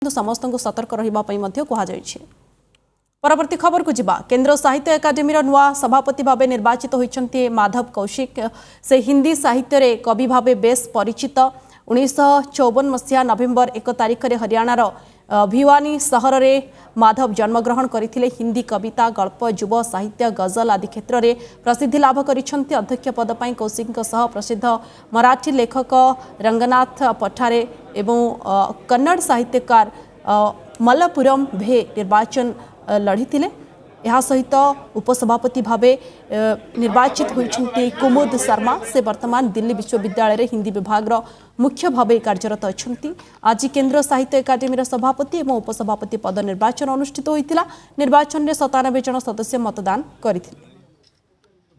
समस्त को सतर्क रहिबा परवर्ती खबर को जिबा। केंद्र साहित्य एकाडेमी नुआ सभापति भाव निर्वाचित होइछन्ति माधव कौशिक। से हिंदी साहित्य रे कवि भाव बेस परिचित। 1954 मसीहा नवेम्बर 1 तारिख रे हरियाणार भिवानी सहर रे माधव जन्मग्रहण करथिले। हिंदी कविता, गल्प, युव साहित्य, गजल आदि क्षेत्र में प्रसिद्धि लाभ करिछन्ति। अध्यक्ष पद पर कौशिक सह प्रसिद्ध मराठी लेखक रंगनाथ पठारे एवं कन्नड़ साहित्यकार मल्लपुरम भे निर्वाचन लढ़ी। यह सहित उपसभापति भावे निर्वाचित होइछन्ति कुमुद शर्मा। से वर्तमान दिल्ली विश्वविद्यालय रे हिंदी विभाग मुख्य भावे कार्यरत अछन्ति। आज केंद्र साहित्य एकाडेमी सभापति एवं उपसभापति पद निर्वाचन अनुष्ठित होइतिला। निर्वाचन में 97 जन सदस्य मतदान करथिले।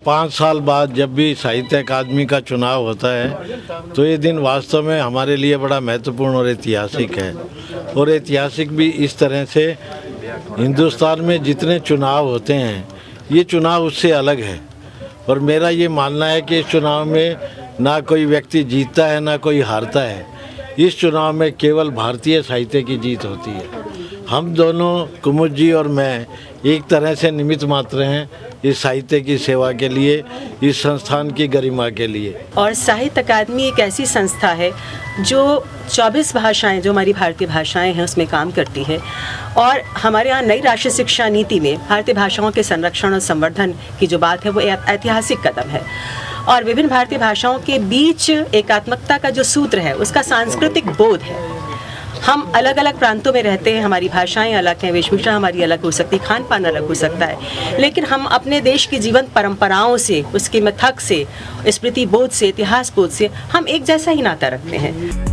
5 साल बाद जब भी साहित्य अकादमी का चुनाव होता है तो ये दिन वास्तव में हमारे लिए बड़ा महत्वपूर्ण और ऐतिहासिक है। और ऐतिहासिक भी इस तरह से, हिंदुस्तान में जितने चुनाव होते हैं ये चुनाव उससे अलग है। और मेरा ये मानना है कि इस चुनाव में ना कोई व्यक्ति जीतता है ना कोई हारता है। इस चुनाव में केवल भारतीय साहित्य की जीत होती है। हम दोनों, कुमुद जी और मैं, एक तरह से निमित्त मात्र हैं इस साहित्य की सेवा के लिए, इस संस्थान की गरिमा के लिए। और साहित्य अकादमी एक ऐसी संस्था है जो 24 भाषाएं, जो हमारी भारतीय भाषाएं हैं, उसमें काम करती है। और हमारे यहाँ नई राष्ट्रीय शिक्षा नीति में भारतीय भाषाओं के संरक्षण और संवर्धन की जो बात है वो ऐतिहासिक कदम है। और विभिन्न भारतीय भाषाओं के बीच एकात्मकता का जो सूत्र है उसका सांस्कृतिक बोध है। हम अलग अलग प्रांतों में रहते हैं, हमारी भाषाएं अलग हैं, वेशभूषा हमारी अलग हो सकती है, खान पान अलग हो सकता है, लेकिन हम अपने देश की जीवंत परंपराओं से, उसके मिथक से, स्मृति बोध से, इतिहास बोध से हम एक जैसा ही नाता रखते हैं।